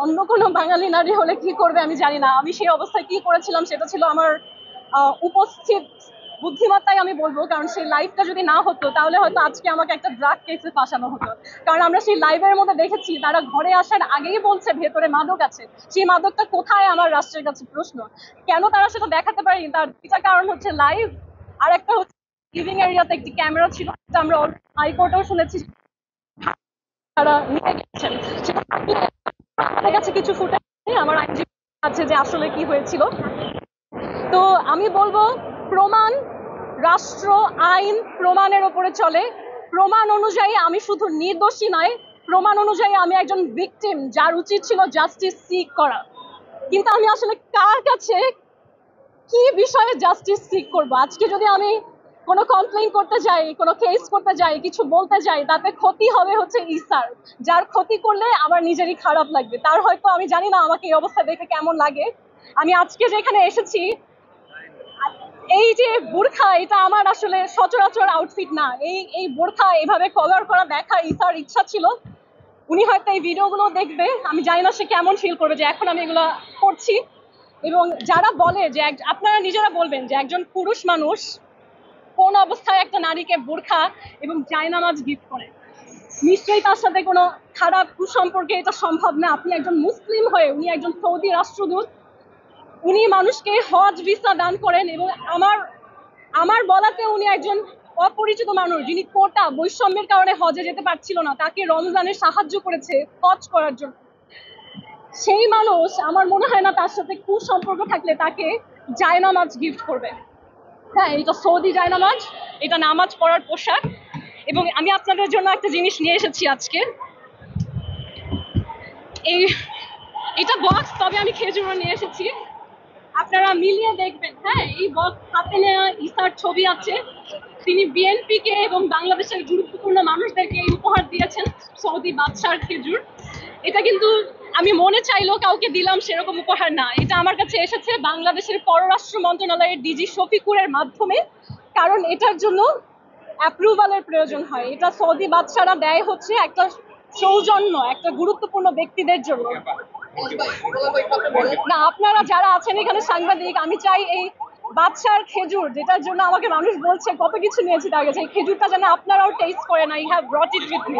অন্য কোনো বাঙালি নারী হলে কি করবে আমি জানি না। আমি সেই অবস্থায় কি করেছিলাম সেটা ছিল আমার উপস্থিত বুদ্ধিমত্তাই আমি বলবো, কারণ সেই লাইভটা যদি না হতো তাহলে হয়তো আজকে আমাকে একটা ড্রাগ কেসে ফাঁসানো হতো। কারণ আমরা সেই লাইভের মধ্যে দেখেছি তারা ঘরে আসার আগেই বলছে ভেতরে মাদক আছে। সেই মাদকটা কোথায় আমার রাষ্ট্রের কাছে প্রশ্ন। কেন তারা সেটা দেখাতে পারেনি, তার দুইটা কারণ হচ্ছে লাইভ, আর একটা হচ্ছে লিভিং এরিয়াতে একটি ক্যামেরা ছিল, যেটা আমরা হাইকোর্টেও শুনেছি তারা নিয়ে গেছেন। সেটা আমাদের কাছে কিছু ফুটেজ আমার আইনজীবী আছে যে আসলে কি হয়েছিল। তো আমি বলবো প্রমাণ, রাষ্ট্র আইন প্রমাণের উপরে চলে। প্রমাণ অনুযায়ী আমি শুধু নির্দোষী নয়, প্রমাণ অনুযায়ী আমি একজন ভিকটিম, যার উচিত ছিল জাস্টিস সিক করা। কিন্তু আমি আসলে কার কাছে কি বিষয়ে জাস্টিস সিক করব? আজকে যদি আমি কোনো কমপ্লেইন করতে যাই, কোনো কেস করতে যাই, কিছু বলতে যাই, তাতে ক্ষতি হবে হচ্ছে ইসার, যার ক্ষতি করলে আমার নিজেরই খারাপ লাগবে। তার হয়তো আমি জানি না আমাকে এই অবস্থা দেখে কেমন লাগে। আমি আজকে যেখানে এসেছি, এই যে বোরখা, এটা আমার আসলে সচরাচর আউটফিট না। এই বোরখা এভাবে কভার করা দেখার ইসার ইচ্ছা ছিল। উনি হয়তো এই ভিডিওগুলো দেখবে, আমি জানি না সে কেমন ফিল করবে যে এখন আমি এগুলো করছি। এবং যারা বলে যে আপনারা নিজেরা বলবেন যে একজন পুরুষ মানুষ কোন অবস্থায় একটা নারীকে বোরখা এবং জায়নামাজ গিফট করে, নিশ্চয়ই তার সাথে কোনো খারাপ কুসম্পর্কে এটা সম্ভব না। আপনি একজন মুসলিম হয়ে, উনি একজন সৌদি রাষ্ট্রদূত, উনি মানুষকে হজ ভিসা দান করেন, এবং আমার বলাতে উনি একজন অপরিচিত মানুষ যিনি কোটা বৈষম্যের কারণে হজে যেতে পারছিল না, তাকে রমজানে সাহায্য করেছে হজ করার জন্য। সেই মানুষ আমার মনে হয় না তার সাথে কুসম্পর্ক থাকলে তাকে জায়নামাজ গিফট করবে। হ্যাঁ, এটা সৌদি জায়নামাজ, এটা নামাজ পড়ার পোশাক। এবং আমি আপনাদের জন্য একটা জিনিস নিয়ে এসেছি আজকে। এই এটা বক্স, তবে আমি খেজুরও নিয়ে এসেছি, আপনারা মিলিয়ে দেখবেন। হ্যাঁ, এই বক্স হাতে নেওয়া ইসার ছবি আছে। তিনি বিএনপিকে এবং বাংলাদেশের গুরুত্বপূর্ণ মানুষদেরকে এই উপহার দিয়েছেন, সৌদি বাদশার খেজুর। এটা কিন্তু আমি মনে চাইলেও কাউকে দিলাম সেরকম উপহার না, এটা আমার কাছে এসেছে বাংলাদেশের পররাষ্ট্র মন্ত্রণালয়ের ডিজি শফিকুরের মাধ্যমে। কারণ এটার জন্য অ্যাপ্রুভালের প্রয়োজন হয়। এটা সৌদি বাদশারা দেয় হচ্ছে একটা সৌজন্য, একটা গুরুত্বপূর্ণ ব্যক্তিদের জন্য। না, আপনারা যারা আছেন এখানে সাংবাদিক, আমি চাই এই বাদশার খেজুর, যেটার জন্য আমাকে মানুষ বলছে কত কিছু নিয়েছি তার কাছে, এই খেজুরটা যেন আপনারাও টেস্ট করেন। I have ব্রট it with me.